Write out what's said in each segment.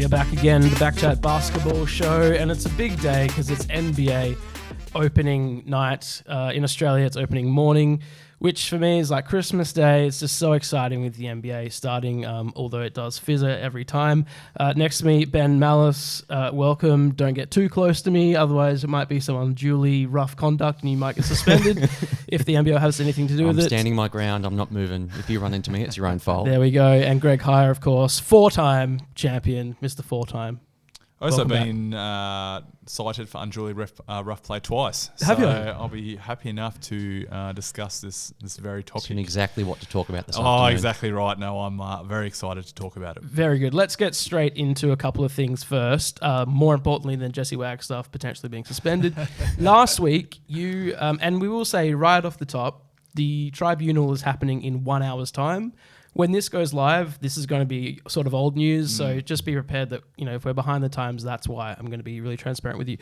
are back again, the BackChat basketball show, and it's a big day because it's NBA opening night. In Australia, it's opening morning, which for me is like Christmas Day. It's just so exciting with the NBA starting, although it does fizzer every time. Next to me, Ben Mallis. Welcome. Don't get too close to me, otherwise it might be some unduly rough conduct and you might get suspended if the NBA has anything to do with it. I'm standing my ground. I'm not moving. If you run into me, it's your own fault. There we go. And Greg Heyer, of course, four-time champion, Mr. Four-time. Also been cited for unduly rough play twice. Have you? I'll be happy enough to discuss this very topic. And exactly what to talk about this afternoon. Exactly right. No, I'm very excited to talk about it. Very good. Let's get straight into a couple of things first. More importantly than Jesse Wagstaff potentially being suspended. Last week, you, and we will say right off the top, the tribunal is happening in 1 hour's time. When this goes live, this is going to be sort of old news, so just be prepared that, you know, if we're behind the times, that's why. I'm going to be really transparent with you.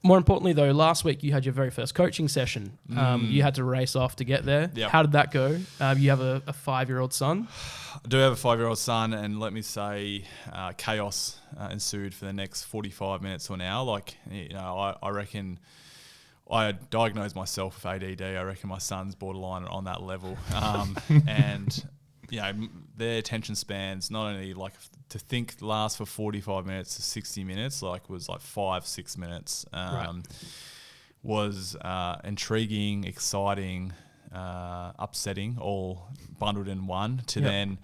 More importantly, though, last week you had your very first coaching session. You had to race off to get there. Yep. How did that go? You have a 5-year-old son. I do have a 5-year-old son, and let me say chaos ensued for the next 45 minutes to an hour. Like, you know, I reckon... I diagnosed myself with ADD. I reckon my son's borderline on that level. And, you know, their attention spans, not only like to think last for 45 minutes to 60 minutes, like was like 5-6 minutes, was intriguing, exciting, upsetting, all bundled in one to then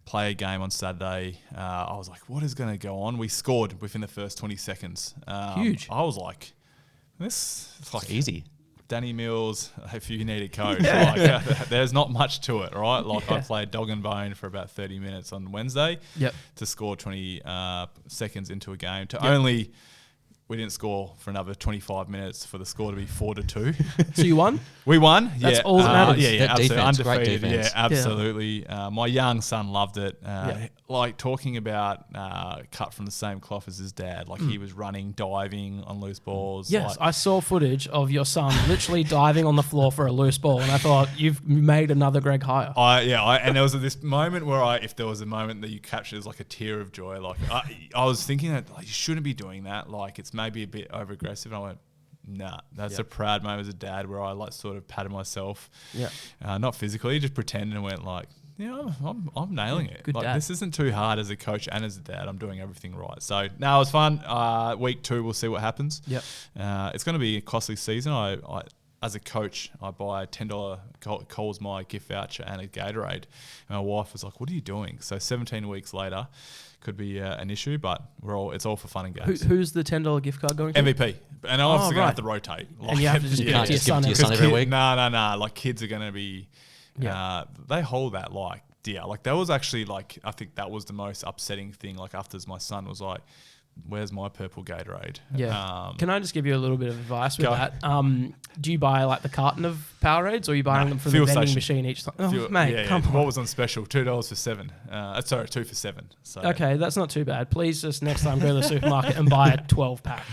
play a game on Saturday. I was like, what is going to go on? We scored within the first 20 seconds. Huge. I was like... This is like easy. Danny Mills, if you need a coach, like, there's not much to it, right? Like I played dog and bone for about 30 minutes on Wednesday to score 20 seconds into a game to only... We didn't score for another 25 minutes for the score to be 4-2. So you won? We won. That's all that matters. Absolutely. Defense, Undefeated. great defense. Yeah, absolutely. My young son loved it. Like talking about cut from the same cloth as his dad. Like he was running, diving on loose balls. Yes, like, I saw footage of your son literally diving on the floor for a loose ball, and I thought, you've made another Greg Heyer. And there was this moment where if there was a moment that you captured as like a tear of joy, like I was thinking that like, you shouldn't be doing that. Like it's maybe a bit over aggressive. And I went, nah, that's a proud moment as a dad where I like sort of patted myself, not physically, just pretended and went like, I'm nailing it. Good like dad. this isn't too hard as a coach and as a dad. I'm doing everything right. So now it was fun. Week 2, we'll see what happens. Yep. It's going to be a costly season. I as a coach, I buy a $10 Coles My gift voucher and a Gatorade. And my wife was like, what are you doing? So 17 weeks later could be an issue, but it's all for fun and games. Who's the $10 gift card going to? MVP. And I'm obviously going to have to rotate. Like, and you have to just give it to your son. To your son every week? No. Like kids are going to be... they hold that like dear. Like that was actually like... I think that was the most upsetting thing. Like after my son was like... Where's my purple Gatorade? Yeah. Can I just give you a little bit of advice with that? Do you buy like the carton of Powerades, or are you buying them from the vending machine each time? Oh, mate, come on. What was on special? $2 for 7. Sorry, 2 for 7. So. Okay, that's not too bad. Please just next time go to the supermarket and buy a 12-pack.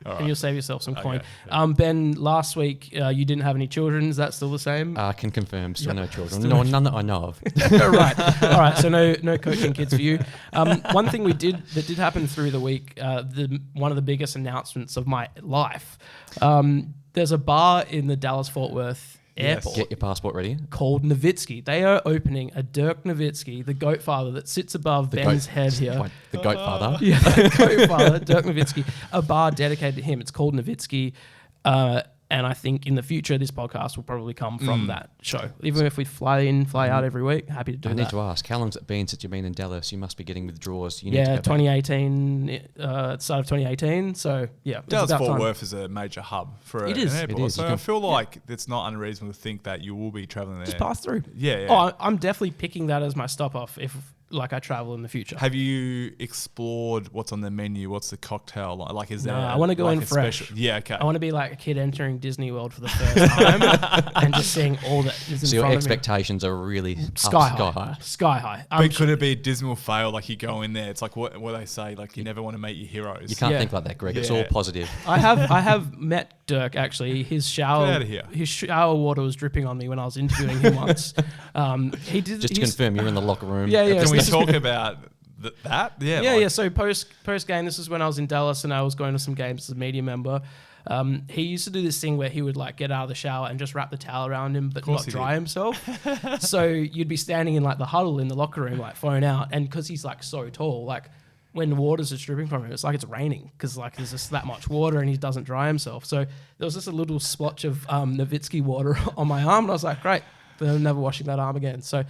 Right. And you'll save yourself some coin. Yeah. Ben, last week you didn't have any children. Is that still the same? I can confirm. Still no children. None that I know of. Right. All right. So no coaching kids for you. One thing that did happen through the week, one of the biggest announcements of my life. There's a bar in the Dallas-Fort Worth airport. Get your passport ready. Called Nowitzki. They are opening a Dirk Nowitzki, the goat father that sits above Ben's head here. The goat father? Yeah, the goat father, Dirk Nowitzki. A bar dedicated to him. It's called Nowitzki. And I think in the future, this podcast will probably come from that show. Even if we fly in, fly out every week, happy to do that. I need to ask, how long's it been since you've been in Dallas? You must be getting withdrawals. 2018, start of 2018. So, yeah. Dallas-Fort Worth is a major hub for an airport. It is. So I feel like it's not unreasonable to think that you will be travelling there. Just pass through. Yeah. Oh, I'm definitely picking that as my stop off if I travel in the future. Have you explored what's on the menu? What's the cocktail like? Like, is there? I want to go in fresh. Special? Yeah, okay. I want to be like a kid entering Disney World for the first time and just seeing all that is in front of me. So your expectations are really sky high. Sky high. But could it be a dismal fail? Like you go in there, it's like what they say. Like you never want to meet your heroes. You can't think like that, Greg. It's all positive. I have met Dirk actually. His shower. Get out of here. His shower water was dripping on me when I was interviewing him once. He did just to confirm, you're in the locker room. Yeah. Can we talk about Yeah. So post game, this is when I was in Dallas and I was going to some games as a media member. He used to do this thing where he would like get out of the shower and just wrap the towel around him, but not dry himself. So you'd be standing in like the huddle in the locker room, like phone out, and because he's like so tall, like when the waters are dripping from him, it's like it's raining because like there's just that much water and he doesn't dry himself. So there was just a little splotch of Nowitzki water on my arm, and I was like, great, I'm never washing that arm again. So.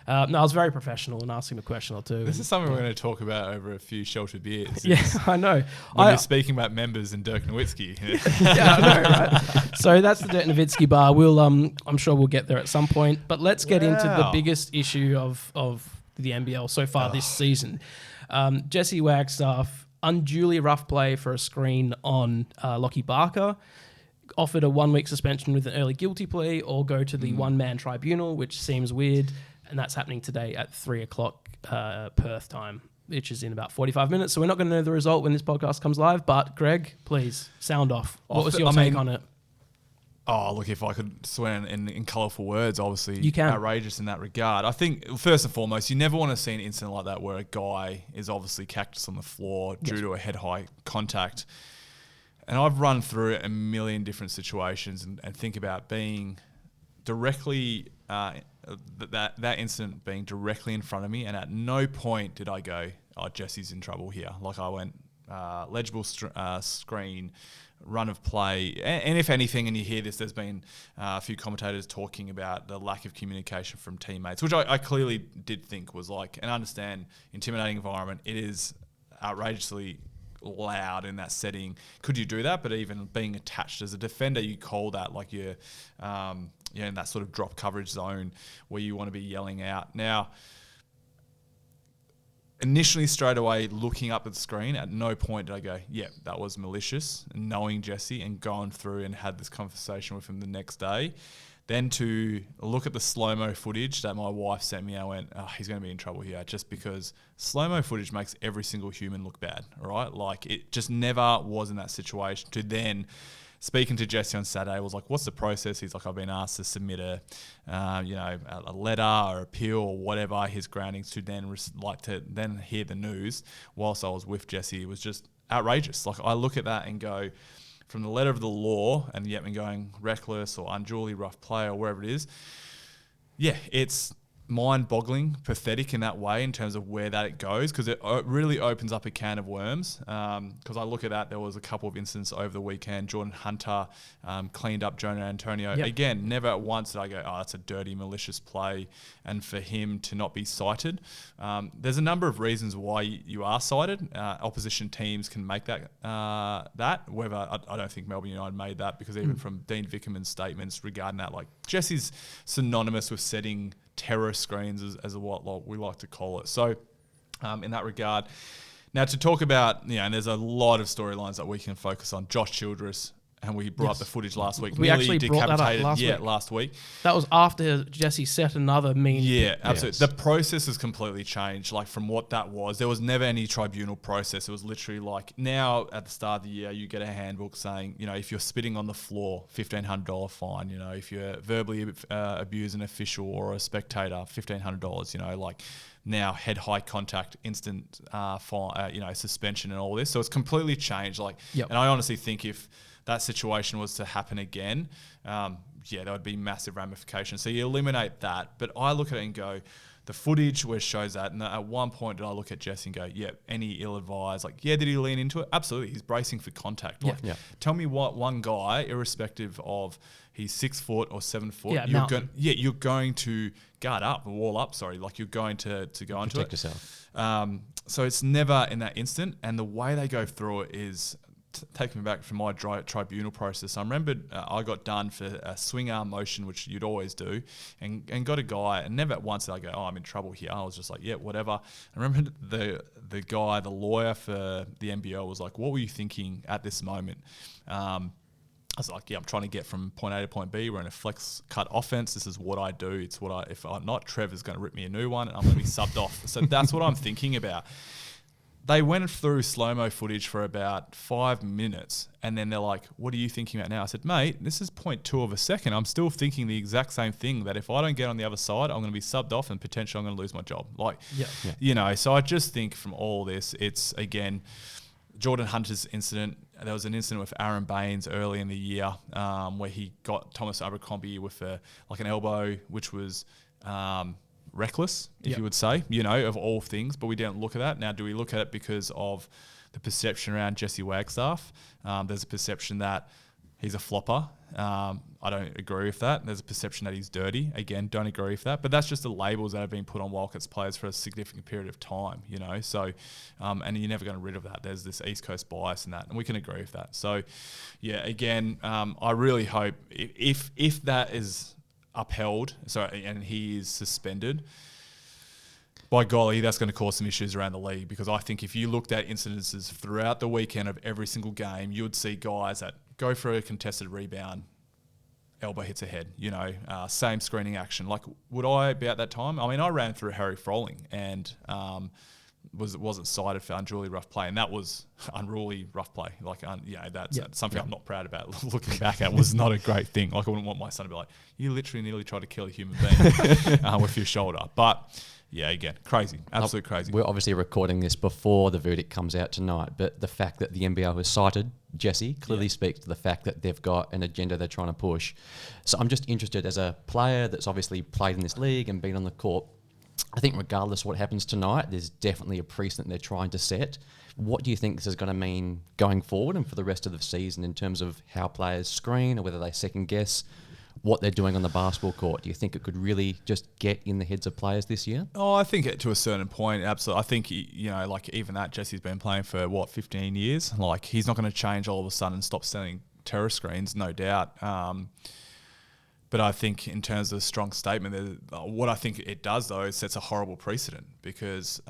No, I was very professional in asking a question or two. This is something we're going to talk about over a few sheltered beers. Yeah, I know. When you're speaking about members and Dirk Nowitzki. Yeah, I know, right? So that's the Dirk Nowitzki bar. We'll, I'm sure we'll get there at some point. But let's get into the biggest issue of the NBL so far this season. Jesse Wagstaff, unduly rough play for a screen on Lockie Barker. Offered a 1-week suspension with an early guilty plea or go to the one-man tribunal, which seems weird. And that's happening today at 3 o'clock Perth time, which is in about 45 minutes. So we're not going to know the result when this podcast comes live. But Greg, please sound off. What was your take on it? Oh, look, if I could swear in colourful words, obviously you can. Outrageous in that regard. I think, first and foremost, you never want to see an incident like that where a guy is obviously cactus on the floor due to a head-high contact. And I've run through a million different situations and think about being directly... that incident being directly in front of me, and at no point did I go, oh, Jesse's in trouble here. Like I went, legible screen, run of play, and if anything, and you hear this, there's been a few commentators talking about the lack of communication from teammates, which I clearly did think was like, and understand, intimidating environment. It is outrageously loud in that setting. Could you do that? But even being attached as a defender, you call that like you're in that sort of drop coverage zone where you want to be yelling out. Now, initially straight away looking up at the screen, at no point did I go, yeah, that was malicious, knowing Jesse and going through and had this conversation with him the next day. Then to look at the slow-mo footage that my wife sent me, I went, oh, he's going to be in trouble here, just because slow-mo footage makes every single human look bad, all right? Like, it just never was in that situation. To then, speaking to Jesse on Saturday, was like, what's the process? He's like, I've been asked to submit a letter or appeal or whatever, his groundings, to then hear the news whilst I was with Jesse. It was just outrageous. Like, I look at that and go, from the letter of the law, and yet me going reckless or unduly rough play or wherever it is, yeah, it's mind-boggling, pathetic in that way in terms of where that it goes, because it really opens up a can of worms. Because I look at that, there was a couple of incidents over the weekend. Jordan Hunter cleaned up Jonah Antonio. Yep. Again, never at once did I go, oh, that's a dirty, malicious play, and for him to not be cited. There's a number of reasons why you are cited. Opposition teams can make that. Whether I don't think Melbourne United made that, because even from Dean Vickerman's statements regarding that, like, Jesse's synonymous with setting terrorist screens as what we like to call it. So in that regard, now to talk about, and there's a lot of storylines that we can focus on. Josh Childress, and we brought up the footage last week. We actually brought that up last week. That was after Jesse set another mean. Yeah, absolutely. Yes. The process has completely changed. Like, from what that was, there was never any tribunal process. It was literally like, now at the start of the year, you get a handbook saying, if you're spitting on the floor, $1,500 fine. If you're verbally abuse an official or a spectator, $1,500. Like, now head high contact, instant fine, suspension and all this. So it's completely changed. Like, and I honestly think if that situation was to happen again, there would be massive ramifications. So you eliminate that. But I look at it and go, the footage where it shows that, and at one point did I look at Jesse and go, any ill-advised, like, did he lean into it? Absolutely. He's bracing for contact. Like, tell me what one guy, irrespective of he's 6 foot or 7 foot, you're going to guard up, wall up, like you're going to go into it. Protect yourself. So it's never in that instant. And the way they go through it is, taking me back from my tribunal process, I remembered I got done for a swing arm motion, which you'd always do, and got a guy, and never once did I go, oh, I'm in trouble here. I was just like, whatever. I remember the guy, the lawyer for the NBL, was like, what were you thinking at this moment? I was like, I'm trying to get from point A to point B. We're in a flex cut offense. This is what I do. It's if I'm not, Trevor's going to rip me a new one, and I'm going to be subbed off. So that's what I'm thinking about. they went through slow-mo footage for about 5 minutes, and then they're like, what are you thinking about now? I said, mate, this is 0.2 of a second. I'm still thinking the exact same thing, that if I don't get on the other side, I'm going to be subbed off and potentially I'm going to lose my job. Like, you know, so I just think from all this, it's, again, Jordan Hunter's incident. There was an incident with Aaron Baines early in the year where he got Thomas Abercrombie with an elbow, which was reckless, if you would say, you know, of all things. But we didn't look at that. Now, do we look at it because of the perception around Jesse Wagstaff? There's a perception that he's a flopper. I don't agree with that. There's a perception that he's dirty. Again, don't agree with that. But that's just the labels that have been put on Wildcats players for a significant period of time, you know. So, and you're never going to rid of that. There's this East Coast bias in that, and we can agree with that. So, yeah, again, I really hope if that is upheld, and he is suspended, by golly, that's going to cause some issues around the league, because I think if you looked at incidences throughout the weekend of every single game, you would see guys that go for a contested rebound, elbow hits a head, you know, same screening action. Like, would I be at that time? I mean, I ran through Harry Froling and wasn't cited for unruly rough play, and that was unruly rough play. Like, you know, that's something I'm not proud about. Looking back at, was not a great thing. Like, I wouldn't want my son to be like, you literally nearly tried to kill a human being with your shoulder. But yeah, again, crazy, absolute crazy. We're obviously recording this before the verdict comes out tonight, but the fact that the NBL has cited Jesse clearly speaks to the fact that they've got an agenda they're trying to push. So I'm just interested, as a player that's obviously played in this league and been on the court, I think regardless of what happens tonight, there's definitely a precedent they're trying to set. What do you think this is going to mean going forward and for the rest of the season in terms of how players screen or whether they second guess what they're doing on the basketball court? Do you think it could really just get in the heads of players this year? Oh, I think to a certain point, absolutely. I think, you know, like even that, Jesse's been playing for, 15 years? Like, he's not going to change all of a sudden and stop sending terror screens, no doubt. But I think in terms of a strong statement, what I think it does, though, is sets a horrible precedent because,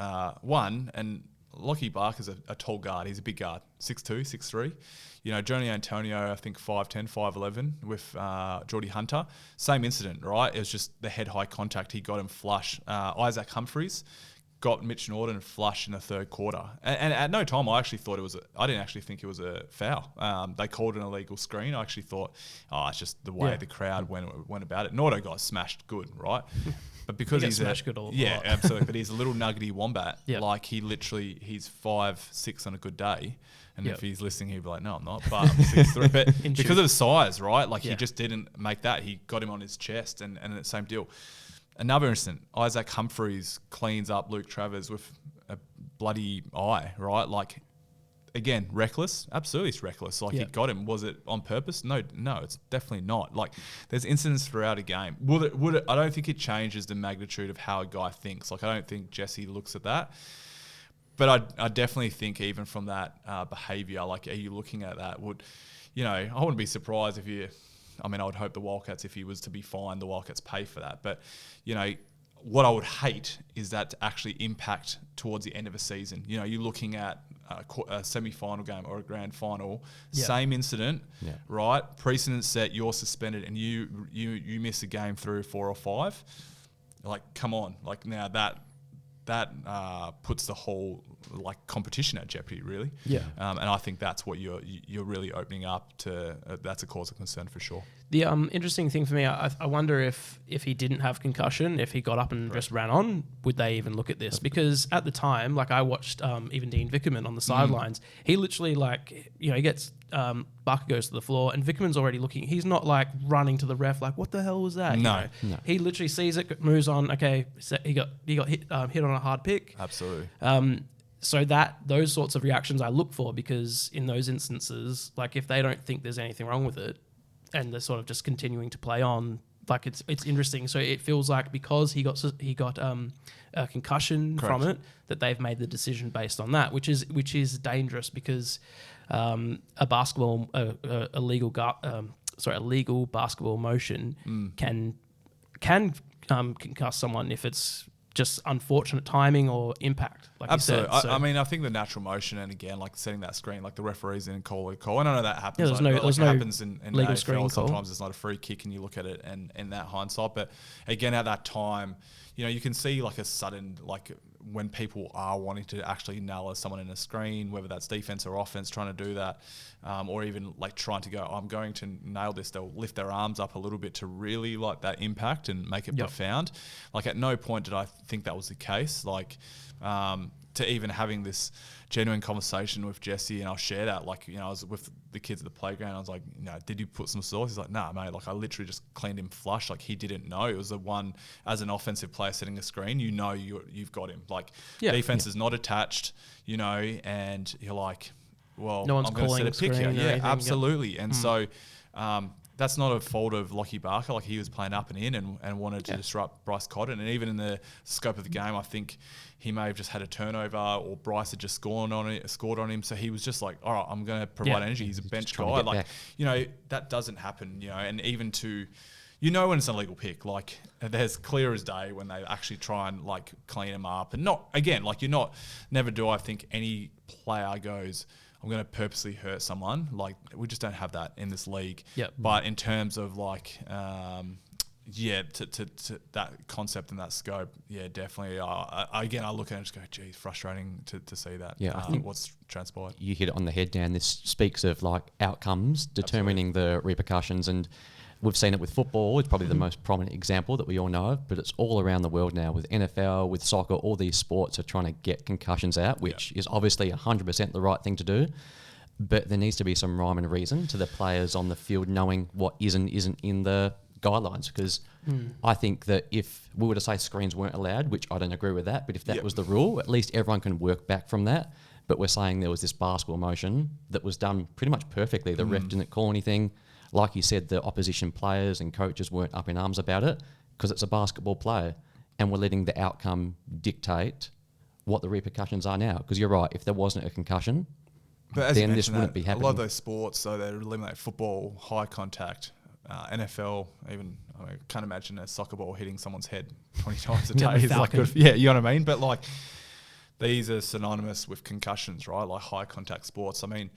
one, and Lockie Barker's a tall guard. He's a big guard, 6'2", 6'3". You know, Johnny Antonio, I think 5'10", 5'11", with Geordie Hunter. Same incident, right? It was just the head-high contact. He got him flush. Isaac Humphries got Mitch Norton flush in the third quarter. And at no time I actually thought I didn't actually think it was a foul. They called an illegal screen. I actually thought, it's just the way the crowd went about it. Nordo got smashed good, right? But because he's smashed good all absolutely. But he's a little nuggety wombat. Like, he's 5'6" on a good day. And if he's listening, he'd be like, no, I'm not. But I'm 6'3". But because of size, right? Like, he just didn't make that. He got him on his chest and the same deal. Another incident, Isaac Humphries cleans up Luke Travers with a bloody eye, right? Like, again, reckless. Absolutely, it's reckless. Like, he got him. Was it on purpose? No, it's definitely not. Like, there's incidents throughout a game. Would it? I don't think it changes the magnitude of how a guy thinks. Like, I don't think Jesse looks at that. But I definitely think even from that behaviour, like, are you looking at that? I wouldn't be surprised if you... I mean, I would hope the Wildcats, if he was to be fined, the Wildcats pay for that. But, you know, what I would hate is that to actually impact towards the end of a season. You know, you're looking at a semi-final game or a grand final, same incident, right? Precedent set, you're suspended, and you miss a game 3 or 4 or 5. Like, come on. Like, now that puts the whole competition at jeopardy, really. And I think that's what you're really opening up to. That's a cause of concern for sure. The interesting thing for me, I wonder if he didn't have concussion, if he got up and just ran on, would they even look at this? Because at the time, like, I watched even Dean Vickerman on the sidelines. He literally, he gets Barker goes to the floor and Vickerman's already looking. He's not like running to the ref like, what the hell was that? No. He literally sees it, moves on. Okay, he got hit on a hard pick. Absolutely. So those sorts of reactions I look for, because in those instances, like, if they don't think there's anything wrong with it and they're sort of just continuing to play on, like, it's interesting. So it feels like because he got a concussion from it, that they've made the decision based on that, which is dangerous, because a legal basketball motion can concuss someone if it's just unfortunate timing or impact, like absolutely. You said. I mean, I think the natural motion, and again, like setting that screen, like the referees in call. And I know that happens. Yeah, there's no happens in legal AFL. screen Sometimes call. it's not a free kick, and you look at it and in that hindsight. But again, at that time, you know, you can see like a sudden, like when people are wanting to actually nail someone in a screen, whether that's defense or offense, trying to do that, or even like trying to go, I'm going to nail this, they'll lift their arms up a little bit to really like that impact and make it profound. Like at no point did I think that was the case. Like to even having this genuine conversation with Jesse, and I'll share that. Like, you know, I was with the kids at the playground. I was like, you know, did you put some sauce? He's like, nah, mate. Like, I literally just cleaned him flush. Like, he didn't know. It was the one, as an offensive player setting a screen, you know, you've got him. Like, defense is not attached, you know, and you're like, well, no one's I'm going to set a pick here. Yeah, absolutely. Yep. And so, that's not a fault of Lockie Barker. Like, he was playing up and in and wanted to disrupt Bryce Cotton. And even in the scope of the game, I think he may have just had a turnover, or Bryce had just scored on him. So he was just like, all right, I'm going to provide energy. He's a bench guy. Like, you know, that doesn't happen, you know, and even to, you know, when it's an illegal pick, like there's clear as day when they actually try and like clean him up. And not, again, like never do I think any player goes, I'm going to purposely hurt someone. Like, we just don't have that in this league. Yep. But in terms of like, to that concept and that scope, definitely. Again, I look at it and just go, geez, frustrating to see that. Yeah, I think what's transpired. You hit it on the head, Dan. This speaks of like outcomes determining the repercussions, and we've seen it with football. It's probably the most prominent example that we all know of, but it's all around the world now with NFL, with soccer. All these sports are trying to get concussions out, which is obviously 100% the right thing to do. But there needs to be some rhyme and reason to the players on the field knowing what isn't in the guidelines, because I think that if we were to say screens weren't allowed, which I don't agree with that, but if that was the rule, at least everyone can work back from that. But we're saying there was this basketball motion that was done pretty much perfectly. The ref didn't call anything. Like you said, the opposition players and coaches weren't up in arms about it because it's a basketball player, and we're letting the outcome dictate what the repercussions are now. Because you're right, if there wasn't a concussion, then this wouldn't be happening. A lot of those sports, so they eliminate football, high contact, NFL, even I can't imagine a soccer ball hitting someo's head 20 times a day. It's like good, you know what I mean? But like, these are synonymous with concussions, right? Like high contact sports. I mean,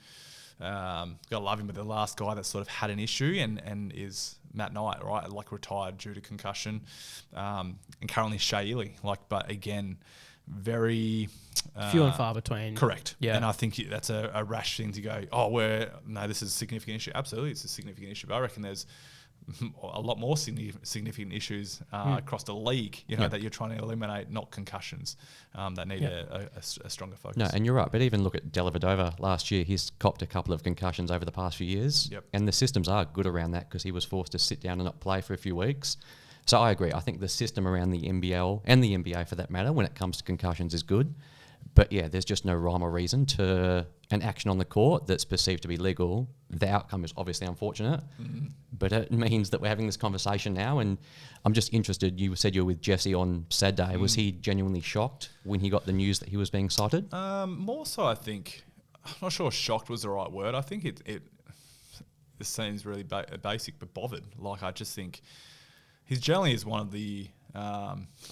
gotta love him, but the last guy that sort of had an issue and is Matt Knight, right? Like retired due to concussion, and currently Shea Ely. Like, but again, very few and far between. Correct. Yeah. And I think that's a rash thing to go, no, this is a significant issue. Absolutely, it's a significant issue. But I reckon there's a lot more significant issues across the league, you know, that you're trying to eliminate, not concussions, that need a stronger focus. No, and you're right. But even look at Dellavedova last year. He's copped a couple of concussions over the past few years. Yep. And the systems are good around that because he was forced to sit down and not play for a few weeks. So I agree. I think the system around the NBL and the NBA, for that matter, when it comes to concussions is good. But yeah, there's just no rhyme or reason to an action on the court that's perceived to be legal. The outcome is obviously unfortunate, but it means that we're having this conversation now. And I'm just interested, you said you were with Jesse on Saturday. Was he genuinely shocked when he got the news that he was being cited? More so, I think, I'm not sure shocked was the right word. I think it seems really basic, but bothered. Like, I just think he's generally is one of the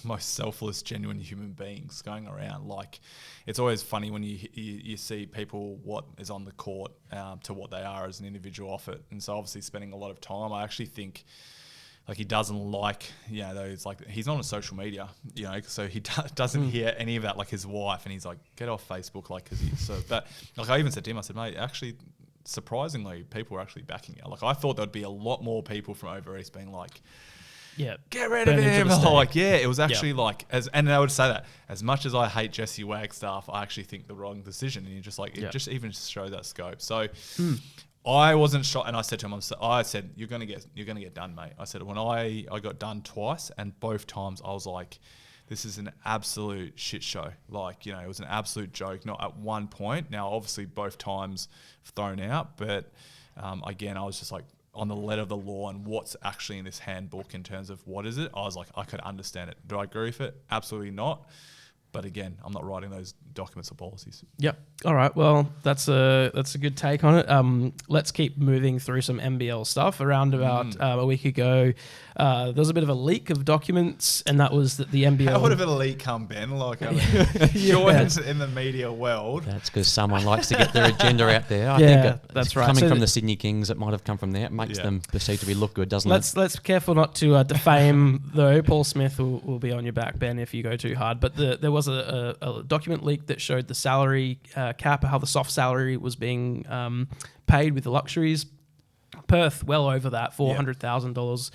most selfless, genuine human beings going around. Like, it's always funny when you see people what is on the court to what they are as an individual off it. And so obviously spending a lot of time, I actually think like he doesn't like, you know, those, like, he's not on social media, you know, so he doesn't hear any of that, like his wife, and he's like, get off Facebook, like, because he's so, but like I even said to him, I said, mate, actually, surprisingly, people were actually backing you. Like, I thought there'd be a lot more people from over East being like, get rid of him. Like, it was actually like, and I would say that as much as I hate Jesse Wagstaff, I actually think the wrong decision. And you just like, it just even shows that scope. So I wasn't shocked, and I said to him, I said, you're gonna get done, mate. I said, when I got done twice, and both times I was like, this is an absolute shit show. Like, you know, it was an absolute joke. Not at one point. Now, obviously, both times thrown out, but again, I was just like, on the letter of the law and what's actually in this handbook in terms of what is it, I was like, I could understand it. Do I agree with it? Absolutely not. But again, I'm not writing documents or policies. Yep. All right. Well, that's a good take on it. Let's keep moving through some NBL stuff. Around about a week ago, there was a bit of a leak of documents, and that was that the NBL. How would have a leak come, Ben? Like, I mean, Jordan's in the media world. That's because someone likes to get their agenda out there. I think that's right. Coming So from the Sydney Kings, it might have come from there. It makes them perceived to be look good, doesn't it? Let's be careful not to defame, though. Paul Smith will be on your back, Ben, if you go too hard. But there was a document leak that showed the salary cap, how the soft salary was being paid with the luxuries. Perth, well over that, $400,000,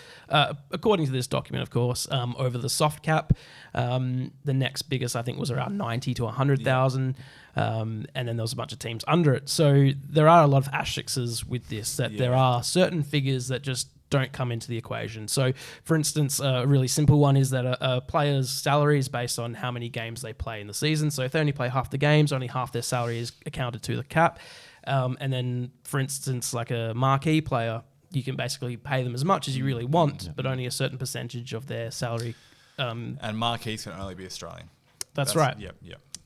according to this document, of course, over the soft cap. The next biggest, I think, was around 90 to 100,000, and then there was a bunch of teams under it. So there are a lot of asterisks with this, that there are certain figures that just don't come into the equation. So, for instance, a really simple one is that a player's salary is based on how many games they play in the season. So if they only play half the games, only half their salary is accounted to the cap. And then, for instance, like a marquee player, you can basically pay them as much as you really want, but only a certain percentage of their salary. And marquees can only be Australian. That's right. Yep.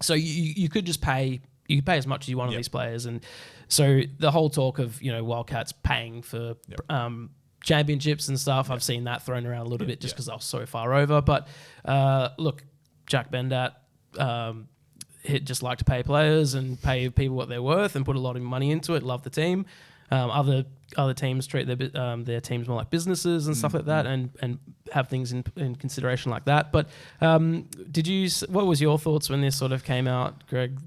So you could just pay. You could pay as much as you want on these players, and so the whole talk of Wildcats paying for championships and stuff, I've seen that thrown around a little bit just because I was so far over. But look, Jack Bendat. He'd just like to pay players and pay people what they're worth and put a lot of money into it. Love the team. Other teams treat their teams more like businesses and stuff like that, and have things in consideration like that. But what was your thoughts when this sort of came out, Greg?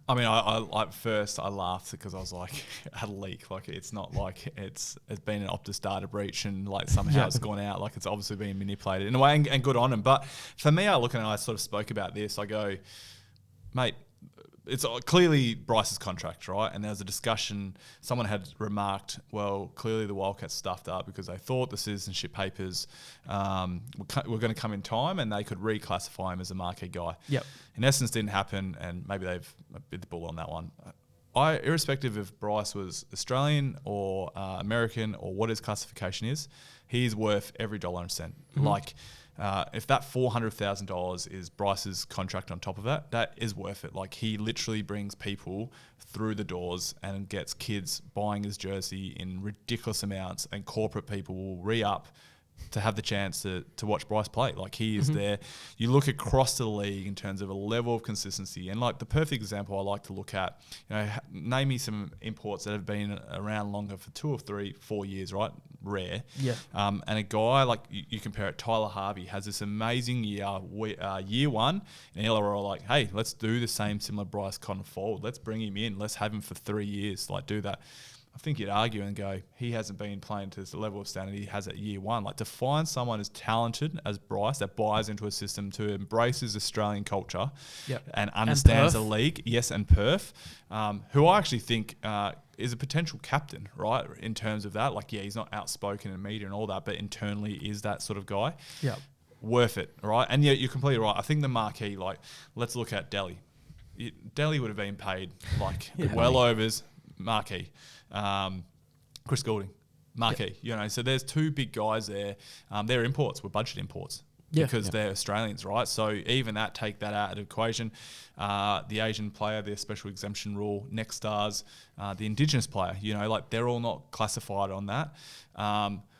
I mean, I at first I laughed because I was like, it had a leak. Like, it's not like it's been an Optus data breach and like somehow it's gone out. Like, it's obviously been manipulated in a way, and good on them. But for me, I look and I sort of spoke about this. I go, mate, it's clearly Bryce's contract, right? And there was a discussion. Someone had remarked, well, clearly the Wildcats stuffed up because they thought the citizenship papers were going to come in time and they could reclassify him as a marquee guy. Yep. In essence, didn't happen, and maybe they've bit the bull on that one. Irrespective if Bryce was Australian or American or what his classification is, he's worth every dollar and cent. Mm-hmm. Like, if that $400,000 is Bryce's contract on top of that, that is worth it. Like, he literally brings people through the doors and gets kids buying his jersey in ridiculous amounts, and corporate people will re-up to have the chance to watch Bryce play. Like, he is there. You look across the league in terms of a level of consistency, and like the perfect example I like to look at, name me some imports that have been around longer for 2 or 3, 4 years, right? Rare. Yeah. And a guy like you compare it, Tyler Harvey has this amazing year one, and LRL are like, hey, let's do the same similar Bryce Connor forward. Let's bring him in. Let's have him for 3 years. Like, do that. I think you'd argue and go, he hasn't been playing to the level of standard he has at year one. Like, to find someone as talented as Bryce that buys into a system, to embraces Australian culture and understands the league, and Perth, who I actually think is a potential captain, right, in terms of that. Like, he's not outspoken in media and all that, but internally is that sort of guy. Yeah. Worth it, right? And you're completely right. I think the marquee, like, let's look at Delhi. Delhi would have been paid, like, well overs, marquee. Chris Goulding, marquee, so there's 2 big guys there. They're imports, were budget imports because they're Australians, right? So even that, take that out of the equation. The Asian player, their special exemption rule, next stars, the Indigenous player, like, they're all not classified on that.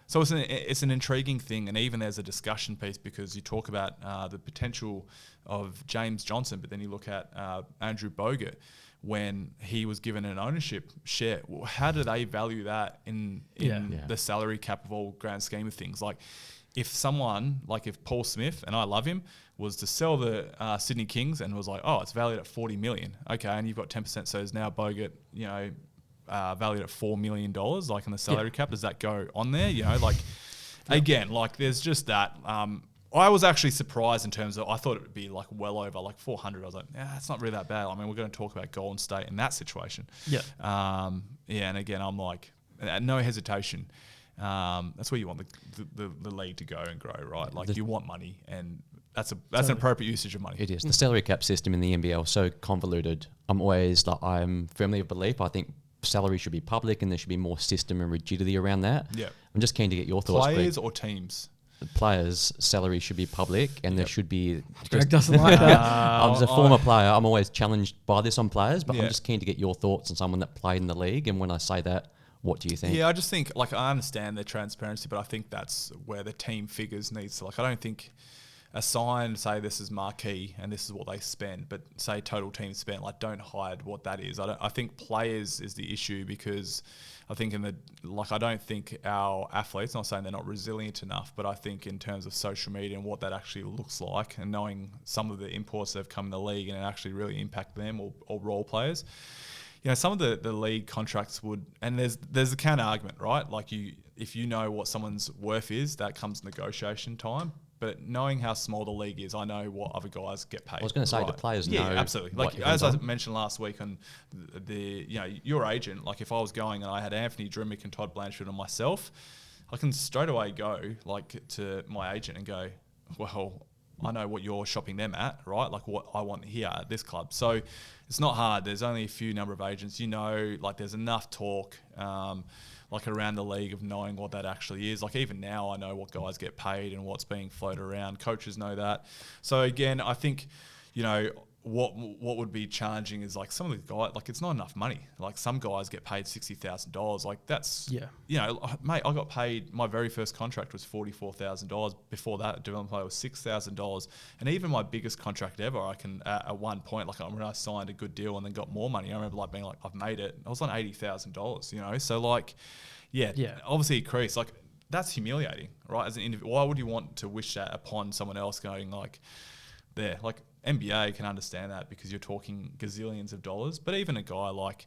So it's an intriguing thing, and even there's a discussion piece because you talk about the potential of James Johnson, but then you look at Andrew Bogut. When he was given an ownership share, how do they value that in the salary cap of all grand scheme of things? Like, if someone, like if Paul Smith, and I love him, was to sell the Sydney Kings and was like, oh, it's valued at $40 million. Okay, and you've got 10%, so is now Bogut, valued at $4 million, like in the salary cap. Does that go on there? Again, like, there's just that. I was actually surprised in terms of, I thought it would be like well over like 400. I was like, it's not really that bad. I mean, we're going to talk about Golden State in that situation. Yeah. And again, I'm like, no hesitation. That's where you want the league to go and grow, right? Like, you want money, and that's an appropriate usage of money. It is. The salary cap system in the NBL is so convoluted. I'm firmly of belief. I think salary should be public, and there should be more system and rigidity around that. Yeah. I'm just keen to get your thoughts. Players or teams? players' salaries should be public, and there should be. Greg doesn't like that. As a former player, I'm always challenged by this on players, but Yeah. I'm just keen to get your thoughts on someone that played in the league. And when I say that, what do you think? Yeah, I just think, like, I understand their transparency, but I think that's where the team figures needs to, like, I don't think a sign, say this is marquee and this is what they spend, but say total team spend, like, don't hide what that is. I think players is the issue, because I think I don't think our athletes, not saying they're not resilient enough, but I think in terms of social media and what that actually looks like, and knowing some of the imports that have come in the league and it actually really impact them or role players, you know, some of the league contracts would, and there's a counter argument, right? Like, if you know what someone's worth is, that comes negotiation time. But knowing how small the league is, I know what other guys get paid. I was going to say, right? the players know. Yeah, absolutely. Like, as I mentioned last week on your agent, like, if I was going and I had Anthony Drimmick and Todd Blanchfield and myself, I can straight away go, like, to my agent and go, well, I know what you're shopping them at, right? Like, what I want here at this club. So it's not hard. There's only a few number of agents. You know, like, there's enough talk, like, around the league of knowing what that actually is. Like, even now I know what guys get paid and what's being floated around. Coaches know that. So again, I think, you know, what would be challenging is, like, some of the guys, like, it's not enough money. Like, some guys get paid $60,000. Like, that's, Yeah. you know, mate, I got paid, my very first contract was $44,000. Before that, development player was $6,000. And even my biggest contract ever, I can, at one point, like, when I signed a good deal and then got more money, I remember, like, being like, I've made it. I was on $80,000, you know? So, like, yeah, obviously increase. Like, that's humiliating, right? As an individual, why would you want to wish that upon someone else going, like, there? Like, NBA can understand that because you're talking gazillions of dollars. But even a guy like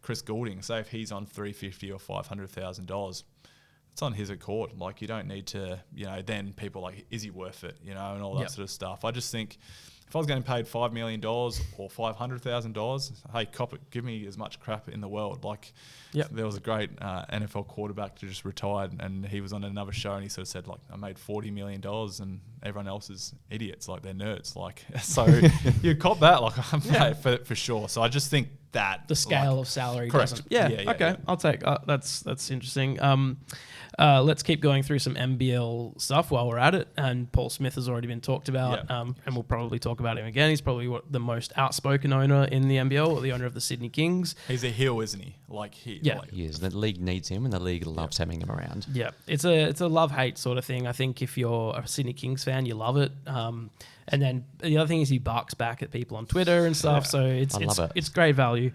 Chris Goulding, say if he's on $350,000 or $500,000, it's on his accord. Like, you don't need to, you know, then people like, is he worth it, you know, and all that sort of stuff. I just think if I was getting paid $5 million or $500,000, hey, cop it, give me as much crap in the world. Like, there was a great NFL quarterback who just retired, and he was on another show, and he sort of said, like, I made $40 million, and everyone else is idiots, like, they're nerds. Like, so you cop that, like, for sure. So I just think that the scale of salary correct. doesn't. Okay. I'll take that's interesting. Let's keep going through some NBL stuff while we're at it. And Paul Smith has already been talked about, and we'll probably talk about him again. He's probably the most outspoken owner in the NBL, or the owner of the Sydney Kings. He's a heel, isn't he? Like, he is. The league needs him, and the league loves having him around. Yeah, it's a love-hate sort of thing. I think if you're a Sydney Kings fan, you love it. And then the other thing is he barks back at people on Twitter and stuff. So it's great value.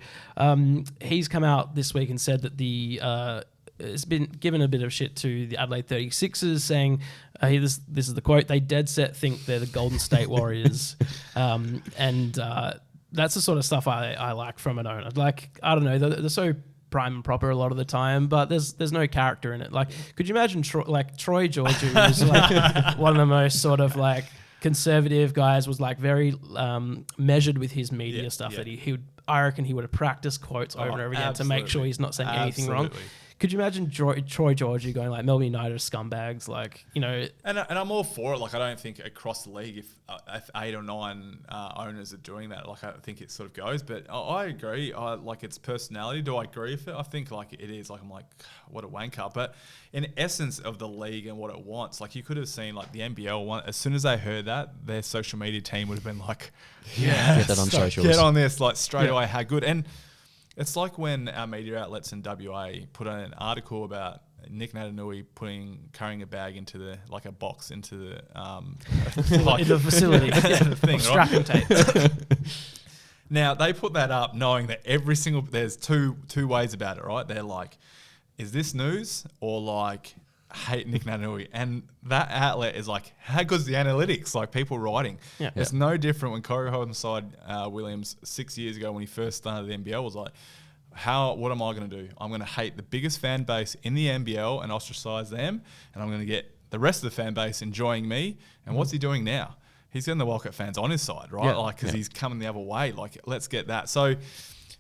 He's come out this week and said that it's been given a bit of shit to the Adelaide 36ers, saying, this is the quote, they dead set think they're the Golden State Warriors. That's the sort of stuff I like from an owner. Like, I don't know, they're so prime and proper a lot of the time, but there's no character in it. Like, could you imagine Troy George, who's like one of the most sort of like conservative guys, was like very measured with his media stuff that he would, I reckon he would have practiced quotes over and over again to make sure he's not saying anything wrong. Could you imagine Troy George going like, Melbourne United scumbags, like, you know? And I'm all for it. Like, I don't think across the league, if 8 or 9 owners are doing that, like, I think it sort of goes. But I agree. Like, its personality. Do I agree with it? I think, like, it is. Like, I'm like, what a wanker. But in essence of the league and what it wants, like, you could have seen, like, the NBL one. As soon as they heard that, their social media team would have been like, get that on socials. Get on this, like, straight away. How good. And it's like when our media outlets in WA put on an article about Nick Natanui carrying a bag into a box into the in the facility, the thing, strapping tape. Now they put that up knowing that there's two ways about it, right? They're like, is this news or like hate Nick Natanui? And that outlet is like, how good's the analytics? Like, people writing. It's no different when Corey Holmeside Williams 6 years ago when he first started the NBL was like, what am I going to do? I'm going to hate the biggest fan base in the NBL and ostracize them, and I'm going to get the rest of the fan base enjoying me. And what's he doing now? He's getting the Wildcat fans on his side, right? Like, because he's coming the other way. Like, let's get that. So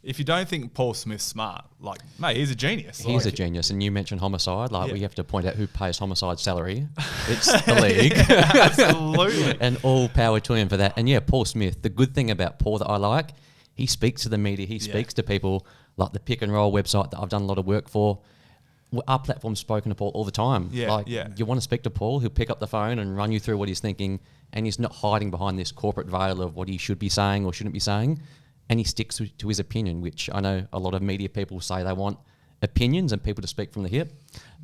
if you don't think Paul Smith's smart, like, mate, he's a genius. He's a genius. And you mentioned Homicide. Like, we have to point out who pays Homicide's salary. It's the league. Absolutely. And all power to him for that. And Paul Smith, the good thing about Paul that I like, he speaks to the media. He speaks to people, like the Pick and Roll website that I've done a lot of work for. our platform's spoken to Paul all the time. You want to speak to Paul, he'll pick up the phone and run you through what he's thinking, and he's not hiding behind this corporate veil of what he should be saying or shouldn't be saying, and he sticks to his opinion, which I know a lot of media people say they want opinions and people to speak from the hip,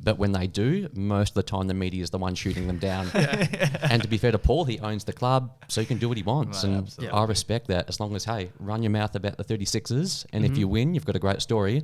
but when they do, most of the time the media is the one shooting them down. And to be fair to Paul, he owns the club, so he can do what he wants, and absolutely. I respect that, as long as, hey, run your mouth about the 36ers, and if you win, you've got a great story.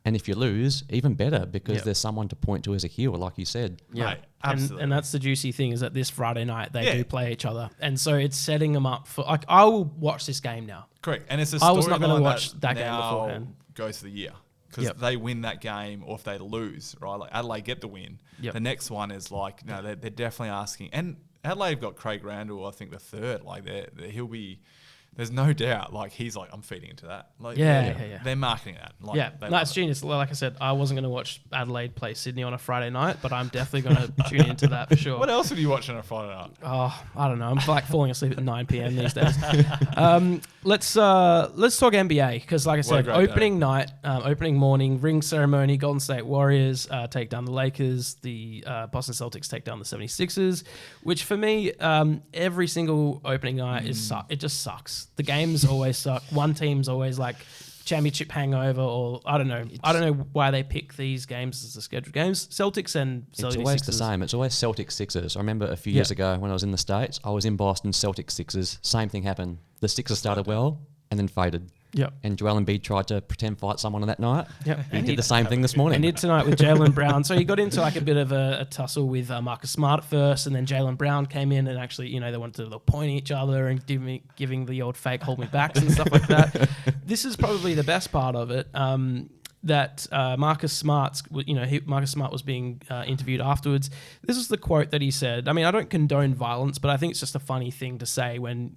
And if you lose, even better, because there's someone to point to as a heel, like you said. Yeah, right, absolutely. And that's the juicy thing, is that this Friday night they do play each other, and so it's setting them up for. Like, I will watch this game now. Correct, and it's a I was not going to watch that game beforehand. Goes to the year, because they win that game, or if they lose, right? Like Adelaide get the win. The next one is like, no, they're definitely asking, and Adelaide got Craig Randall, I think the third. Like he'll be. There's no doubt, like, he's like, I'm feeding into that. Like, they're marketing that. Like, no, it's genius. Like I said, I wasn't going to watch Adelaide play Sydney on a Friday night, but I'm definitely going to tune into that for sure. What else would you watch on a Friday night? Oh, I don't know. I'm like falling asleep at 9 p.m. these days. Let's talk NBA, because like I said, opening night, opening morning, ring ceremony, Golden State Warriors take down the Lakers, the Boston Celtics take down the 76ers, which for me, every single opening night it just sucks. The games always suck. One team's always like championship hangover, or I don't know why they pick these games as the scheduled games. Celtics and Celtics. It's always the same. It's always Celtics Sixers. I remember a few years ago when I was in the States, I was in Boston, Celtics Sixers. Same thing happened. The Sixers started well and then faded. And Joel Embiid tried to pretend fight someone on that night. He did the same thing this morning. And did tonight with Jaylen Brown. So he got into like a bit of a tussle with Marcus Smart at first, and then Jaylen Brown came in and actually, they wanted to point at each other and giving the old fake hold me backs and stuff like that. This is probably the best part of it. That Marcus Smart was being interviewed afterwards. This is the quote that he said. I mean, I don't condone violence, but I think it's just a funny thing to say when,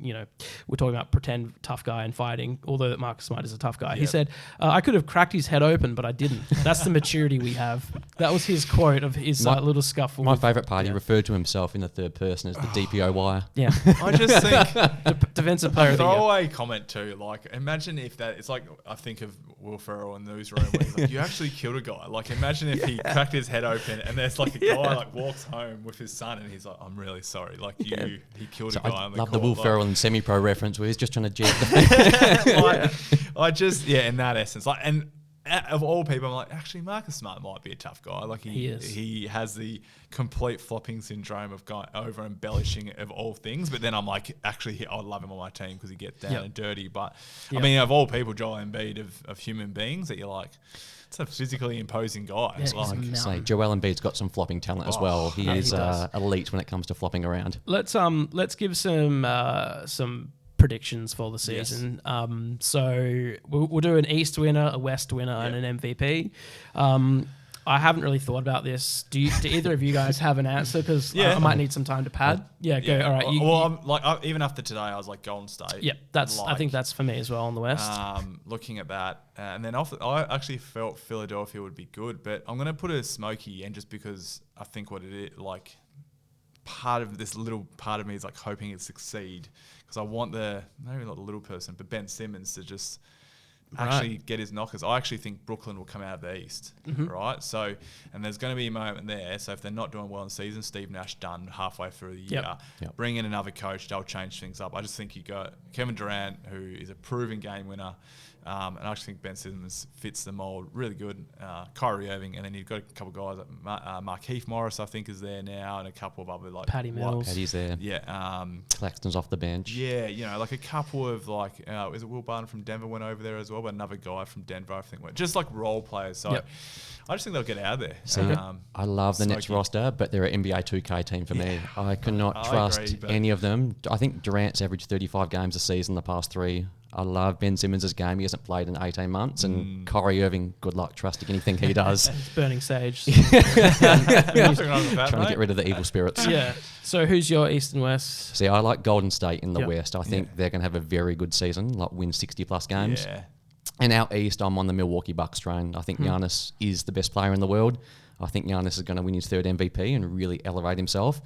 we're talking about pretend tough guy and fighting, although that Marcus Smart is a tough guy. He said, I could have cracked his head open, but I didn't. That's the maturity we have. That was his quote of his little scuffle. My favourite part, he referred to himself in the third person as the DPOY. Yeah. I just think... defensive player of the year. Throwaway comment too. Like, imagine if that... It's like, I think of Will Ferrell in the newsroom. Like, you actually killed a guy. Like, imagine if he cracked his head open and there's like a guy like walks home with his son and he's like, I'm really sorry. Like, he killed a guy on the court. I love the Will Ferrell and semi-pro reference where he's just trying to jab in that essence. Like, and of all people, I'm like, actually, Marcus Smart might be a tough guy. Like, he is. He has the complete flopping syndrome of guy over embellishing of all things. But then I'm like, actually, I'd love him on my team because he gets down and dirty. But I mean, of all people, Joel Embiid of human beings that you're like, it's a physically imposing guy. Yeah, Joel Embiid's got some flopping talent as well. He is elite when it comes to flopping around. Let's give some predictions for the season. Yes. So we'll do an East winner, a West winner, and an MVP. I haven't really thought about this. Do either of you guys have an answer? Because I might need some time to pad. Go. All right. I'm even after today, I was like Golden State. Yeah, I think that's for me as well on the West. Looking at that, and then I actually felt Philadelphia would be good, but I'm going to put a smoky, and just because I think what it is, like, part of this little part of me is like hoping it succeed, because I want maybe not the little person, but Ben Simmons to just actually get his knockers. I actually think Brooklyn will come out of the East, right? So, and there's going to be a moment there. So if they're not doing well in the season, Steve Nash done halfway through the year. Bring in another coach, they'll change things up. I just think you got Kevin Durant, who is a proven game winner. And I actually think Ben Simmons fits the mold really good. Kyrie Irving, and then you've got a couple of guys like Markieff Morris, I think, is there now, and a couple of other like Patty Mills. Patty's there. Yeah. Claxton's off the bench. Yeah, like a couple of like, is it Will Barton from Denver went over there as well, but another guy from Denver, I think, went. Just like role players. So I just think they'll get out of there. See, I love the Nets roster, but they're an NBA 2K team for me. I cannot trust any of them. I think Durant's averaged 35 games a season the past 3. I love Ben Simmons' game. He hasn't played in 18 months. And Kyrie Irving, good luck trusting anything he does. It's burning sage. Trying to get rid of the evil spirits. Yeah. So who's your East and West? See, I like Golden State in the West. I think they're going to have a very good season, like win 60-plus games. Yeah. And out East, I'm on the Milwaukee Bucks train. I think Giannis is the best player in the world. I think Giannis is going to win his 3rd MVP and really elevate himself.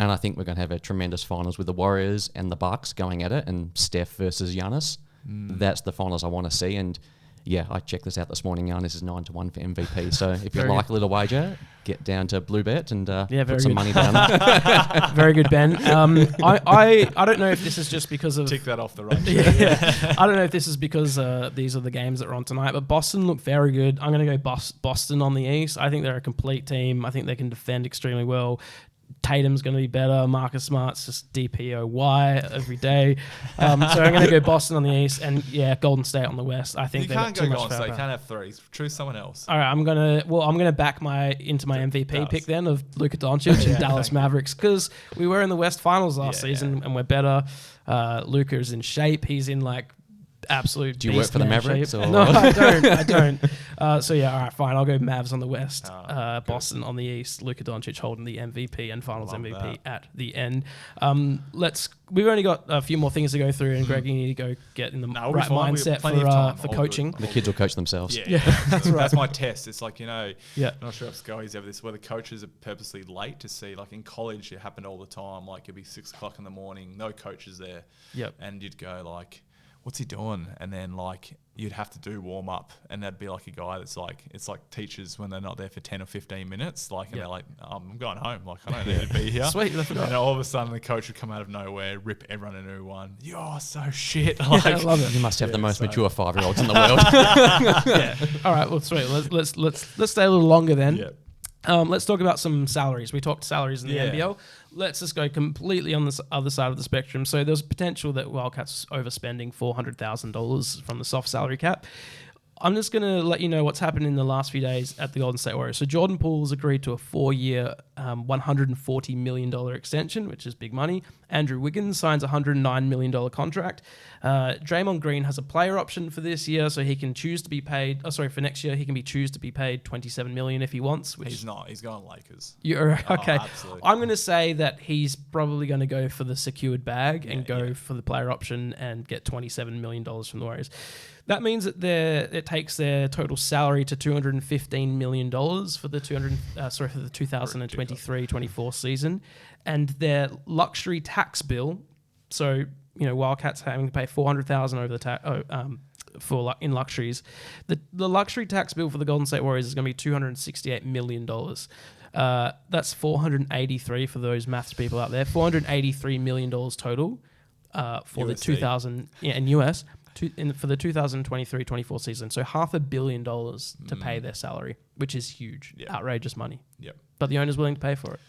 And I think we're going to have a tremendous finals with the Warriors and the Bucks going at it, and Steph versus Giannis. That's the finals I want to see. And Yeah, I checked this out this morning, and this is 9-1 for MVP. So if you Very like good. a little wager, get down to Bluebet and very put some good. money down. Very good, Ben. I don't know if this is just because of... Tick that off the run. yeah. I don't know if this is because these are the games that are on tonight, but Boston look very good. I'm going to go Boston on the East. I think they're a complete team. I think they can defend extremely well. Tatum's going to be better. Marcus Smart's just DPOY every day. So I'm going to go Boston on the East and Golden State on the West. I think You they've can't got too go much Golden State. You firepower. can't have threes. Choose someone else. All right, I'm gonna back into my MVP Dallas. pick then of Luka Doncic and Dallas Mavericks, because we were in the West Finals last season and we're better. Luka is in shape. He's in like absolute. Do you work for the Mavericks? Shape. Or? No, I don't. I don't. All right, fine. I'll go Mavs on the West, Boston on the East. Luka Doncic holding the MVP and Finals Love MVP that. at the end. We've only got a few more things to go through, and Greg, you need to go get in the No, we'll be right fine. We have mindset plenty of time. for All coaching. good. The kids will coach themselves. Yeah, that's right. That's my test. It's like, Yeah. I'm not sure if Scully's ever this, where the coaches are purposely late to see, like in college, it happened all the time. Like it'd be 6 o'clock in the morning, no coaches there. Yep. And you'd go like, what's he doing? And then like you'd have to do warm up, and that'd be like a guy that's like, it's like teachers when they're not there for 10 or 15 minutes, like, and they're like, I'm going home. Like I don't need to be here. Sweet. I forgot. And all of a sudden the coach would come out of nowhere, rip everyone a new one. You're so shit. Yeah, Like, I love it. You must have the most so- mature 5-year-olds in the world. Yeah. All right. Well, sweet. Let's stay a little longer then. Yeah. Let's talk about some salaries. We talked salaries in the Yeah. NBL. Let's just go completely on the other side of the spectrum. So there's potential that Wildcats overspending $400,000 from the soft salary cap. I'm just going to let you know what's happened in the last few days at the Golden State Warriors. So Jordan Poole's agreed to a 4-year, $140 million extension, which is big money. Andrew Wiggins signs a $109 million contract. Draymond Green has a player option for this year, so he can choose to be paid. For next year, he can choose to be paid $27 million if he wants. Which He's not. He's going Lakers. You're okay. absolutely. I'm going to say that he's probably going to go for the secured bag and go for the player option and get $27 million from the Warriors. That means that it takes their total salary to $215 million for the 2023-24 season, and their luxury tax bill. So Wildcats having to pay $400,000 over the in luxuries. The luxury tax bill for the Golden State Warriors is going to be $268 million. That's 483 for those maths people out there. $483 million total for the USD. 2000 in US. For the 2023-24 season. So $500 million to pay their salary, which is huge, outrageous money. Yep. But the owner's willing to pay for it.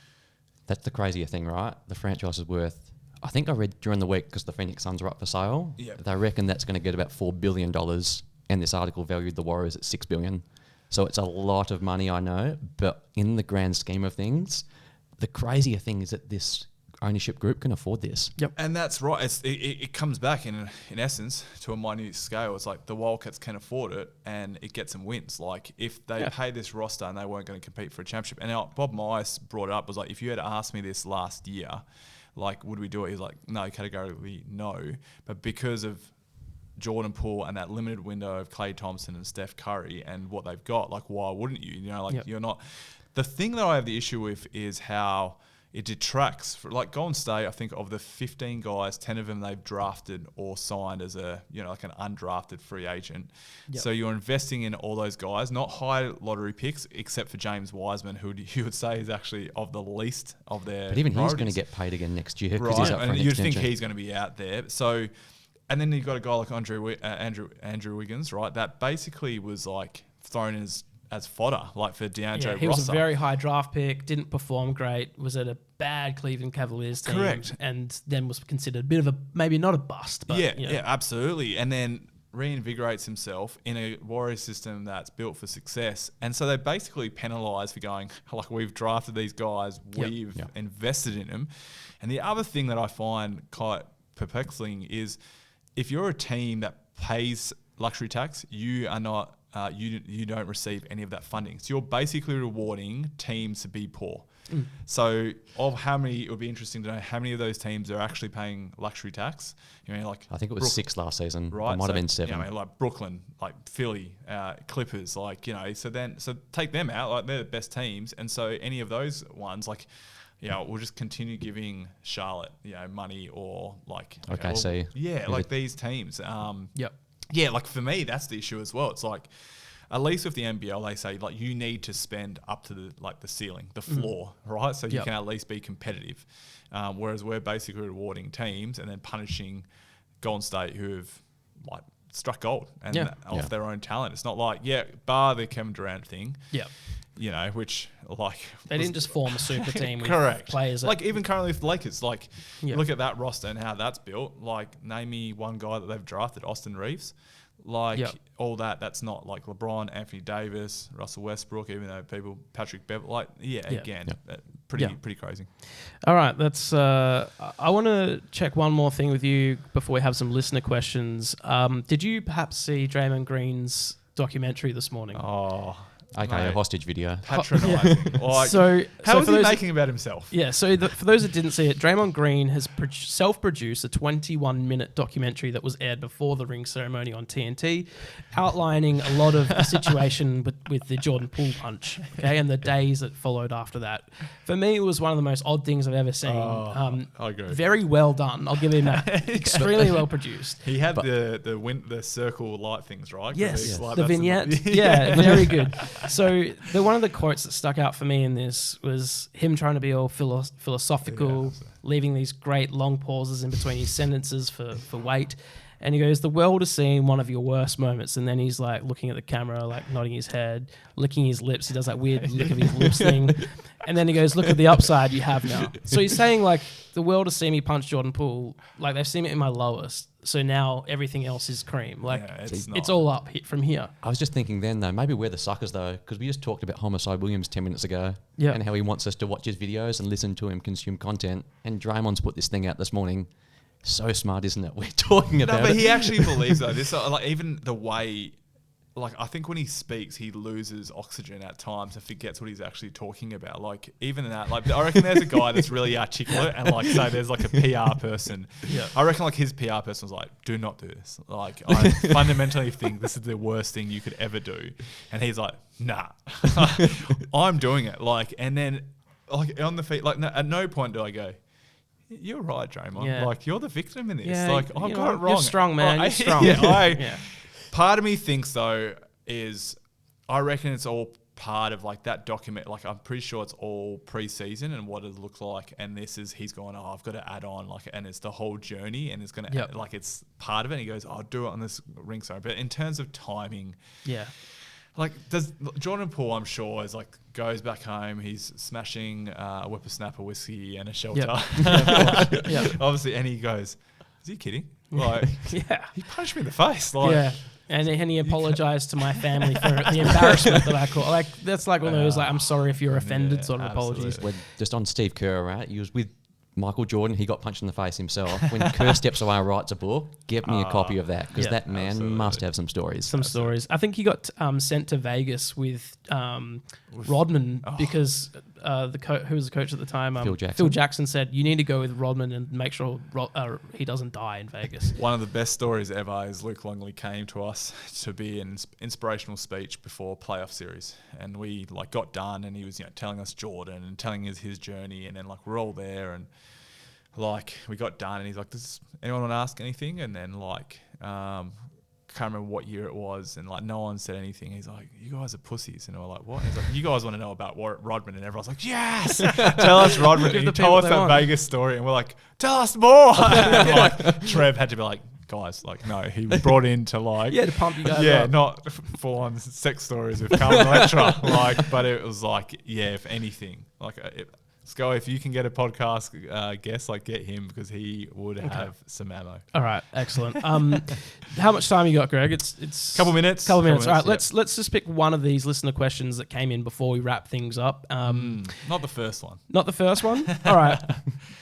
That's the crazier thing, right? The franchise is worth, I think I read during the week, because the Phoenix Suns are up for sale, they reckon that's going to get about $4 billion, and this article valued the Warriors at $6 billion. So it's a lot of money, I know, but in the grand scheme of things, the crazier thing is that this ownership group can afford this. Yep. And that's right. It comes back in essence to a minute scale. It's like the Wildcats can afford it, and it gets them wins. Like if they pay this roster and they weren't going to compete for a championship. And Bob Myers brought it up, was like, if you had asked me this last year, like would we do it? He's like, no, categorically no. But because of Jordan Poole and that limited window of Klay Thompson and Steph Curry and what they've got, like why wouldn't you? You're not. The thing that I have the issue with is how it detracts. Like Golden State, I think of the 15 guys, 10 of them they've drafted or signed as like an undrafted free agent. Yep. So you're investing in all those guys, not high lottery picks, except for James Wiseman, who you would say is actually of the least of their But even he's priorities. going to get paid again next year because Right, he's up for and an you'd extension. think he's going to be out there. So, and then you've got a guy like Andrew Wiggins, right? That basically was like thrown as fodder, like for DeAndre Yeah, he was a Russell. very high draft pick, didn't perform great, was at a bad Cleveland Cavaliers team. Correct. And then was considered a bit of maybe not a bust, but yeah, absolutely. And then reinvigorates himself in a Warrior system that's built for success. And so they basically penalise for going, like, we've drafted these guys, we've invested in them. And the other thing that I find quite perplexing is if you're a team that pays luxury tax, you are not, you don't receive any of that funding. So you're basically rewarding teams to be poor. So of how many, it would be interesting to know how many of those teams are actually paying luxury tax. Like I think it was 6 last season. right? It might have been 7. Like Brooklyn, like Philly, Clippers, like, so take them out, like they're the best teams. And so any of those ones, like, we'll just continue giving Charlotte, money or like, Okay, so like these teams. Yep. Yeah, like for me, that's the issue as well. It's like, at least with the NBL, they say like you need to spend up to the ceiling, the floor, right? So you can at least be competitive. Whereas we're basically rewarding teams and then punishing Golden State who have like struck gold and off their own talent. It's not like bar the Kevin Durant thing. Yeah. You know, which like they didn't just form a super team with correct players. Like even currently with the Lakers, like look at that roster and how that's built. Like name me one guy that they've drafted, Austin Reeves. Like all that's not like LeBron, Anthony Davis, Russell Westbrook, even though Patrick Beverley, like pretty crazy. All right, that's. I want to check one more thing with you before we have some listener questions. Did you perhaps see Draymond Green's documentary this morning? Oh. Okay, a hostage video. Patronising. Like, how is he making about himself? Yeah, so for those that didn't see it, Draymond Green has self-produced a 21-minute documentary that was aired before the ring ceremony on TNT, outlining a lot of the situation with the Jordan Poole punch, okay, and the days that followed after that. For me, it was one of the most odd things I've ever seen. I agree. Very well done. I'll give him that. Extremely well produced. He had the circle light things, right? Yes, like, the vignette. Yeah, very good. So one of the quotes that stuck out for me in this was him trying to be all philosophical, leaving these great long pauses in between his sentences for weight. And he goes, the world has seen one of your worst moments. And then he's like looking at the camera, like nodding his head, licking his lips. He does that weird lick of his lips thing. And then he goes, look at the upside you have now. So he's saying like the world has seen me punch Jordan Poole. Like they've seen it in my lowest. So now everything else is cream. Like it's all up from here. I was just thinking then though, maybe we're the suckers though, because we just talked about Homicide Williams 10 minutes ago and how he wants us to watch his videos and listen to him consume content. And Draymond's put this thing out this morning. So smart, isn't it? We're talking about it. No, but he actually believes though. This like even the way, like I think when he speaks, he loses oxygen at times and forgets what he's actually talking about. Like even in that, like I reckon there's a guy that's really articulate and like say there's like a PR person. Yeah. I reckon like his PR person was like, do not do this. Like I fundamentally think this is the worst thing you could ever do. And he's like, nah, I'm doing it. Like and then like on the feet, like no, at no point do I go, you're right, Draymond. Yeah. Like you're the victim in this. Yeah, like I've got it wrong. You're strong, man. You're strong. Part of me thinks though is I reckon it's all part of like that document. Like I'm pretty sure it's all pre-season and what it looks like. And this is he's going, I've got to add on like, and it's the whole journey and it's going to like it's part of it. And he goes, I'll do it on this ring zone. But in terms of timing, like does Jordan Poole, I'm sure, is like goes back home. He's smashing a whippersnapper whiskey and a shelter. Obviously, and he goes, "Is he kidding? Like, he punched me in the face." Like, and he apologized to my family for the embarrassment that I caused. Like that's like one of those like I'm sorry if you're offended sort of apologies. We're just on Steve Kerr, right? He was with Michael Jordan, he got punched in the face himself. When Kerr steps away and writes a book, get me a copy of that because that man must have some stories. Stories. I think he got sent to Vegas with Rodman because who was the coach at the time? Phil Jackson said, you need to go with Rodman and make sure he doesn't die in Vegas. One of the best stories ever is Luke Longley came to us to be an inspirational speech before playoff series. And we like got done and he was telling us Jordan and telling us his journey. And then like we're all there and like we got done and he's like, does anyone want to ask anything? And then like, can't remember what year it was, and like no one said anything. He's like, "You guys are pussies," and we're like, "What?" And he's like, "You guys want to know about Rodman?" And everyone's like, "Yes, tell us Rodman." And he told us that Vegas story, and we're like, "Tell us more." And like Trev had to be like, "Guys, like no, he was brought in to like to pump you guys up. Not full on sex stories with Carmen Electra, like, but it was like if anything, like." Sco, if you can get a podcast guest, like get him because he would have some ammo. All right, excellent. How much time you got, Greg? It's couple minutes. All right, let's just pick one of these listener questions that came in before we wrap things up. Not the first one. Not the first one. All right.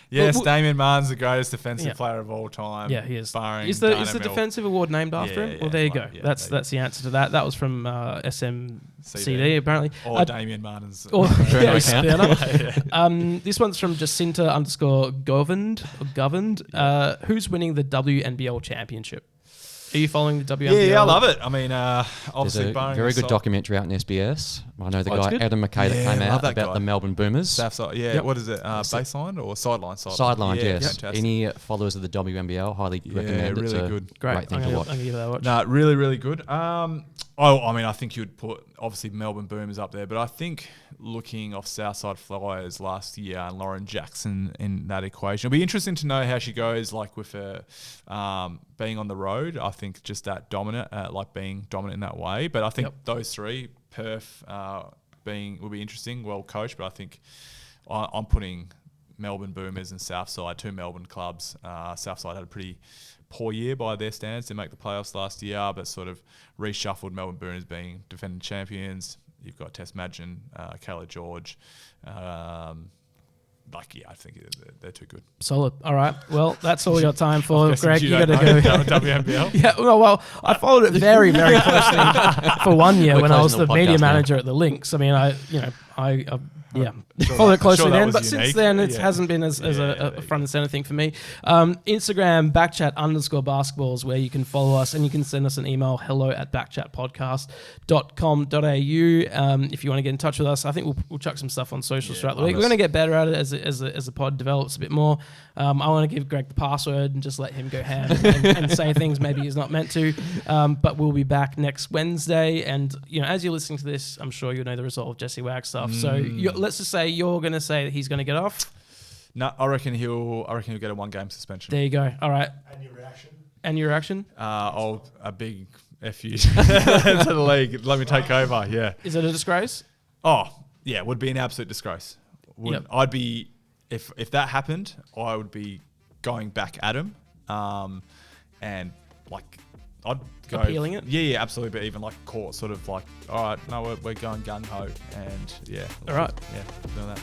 Yes, Damian Martin's the greatest defensive player of all time. Yeah, he is. Barring is the defensive award named after him? Well, there you go. That's the answer to that. That was from SMCD apparently. Or Damian Martin's. This one's from Jacinta_Governed. Who's winning the WNBL championship? Are you following the WNBL? Yeah, I love it. I mean, There's obviously, a barring very the good documentary out in SBS. I know the Oh, it's guy good? Adam McKay that Yeah, came love out that about guy. the Melbourne Boomers. South side, yeah. Yep. What is it? Baseline or sideline? Sideline, yeah, yes. fantastic. Any followers of the WNBL, highly recommend. really It's a good. Great. thing I'm to gonna watch. give that a watch. No, really, really good. I mean, I think you'd put obviously Melbourne Boomers up there, but I think looking off Southside Flyers last year and Lauren Jackson in that equation, it'll be interesting to know how she goes. Like with her being on the road, I think just that dominant, like being dominant in that way. But I think those three, Perth will be interesting, well coached. But I think I'm putting Melbourne Boomers and Southside, two Melbourne clubs. Southside had a pretty poor year by their standards to make the playoffs last year, but sort of reshuffled Melbourne Boomers being defending champions. You've got Tess Madgen, Kayla George. I think they're too good. Solid. All right. Well, that's all we got time for. Guessing Greg, you got to don't go. know WNBL. Yeah, well, I followed it very, very closely for 1 year We're when I was closing the the media podcast now. manager at the Lynx. I mean, I Sure followed it that closely then, was but since unique. then it Yeah. hasn't been as a front and center thing for me. Instagram, BackChat _basketballs, where you can follow us and you can send us an email, hello@backchatpodcast.com.au. If you want to get in touch with us, I think we'll chuck some stuff on socials throughout the week. We're going to get better at it as the pod develops a bit more. I want to give Greg the password and just let him go ham and say things maybe he's not meant to. But we'll be back next Wednesday. And, as you're listening to this, I'm sure you'll know the result of Jesse Wagstaff. So let's just say you're going to say that he's going to get off. No, I reckon he'll get a 1-game suspension. There you go. All right. And your reaction? A big F you to the league. Let me take over. Yeah. Is it a disgrace? Oh, yeah. It would be an absolute disgrace. Yep. I'd be if that happened, I would be going back at him, and like I'd go Appealing it? Yeah, absolutely. But even like court, sort of like, all right, no, we're going gung ho, and yeah. All right. Yeah, doing that.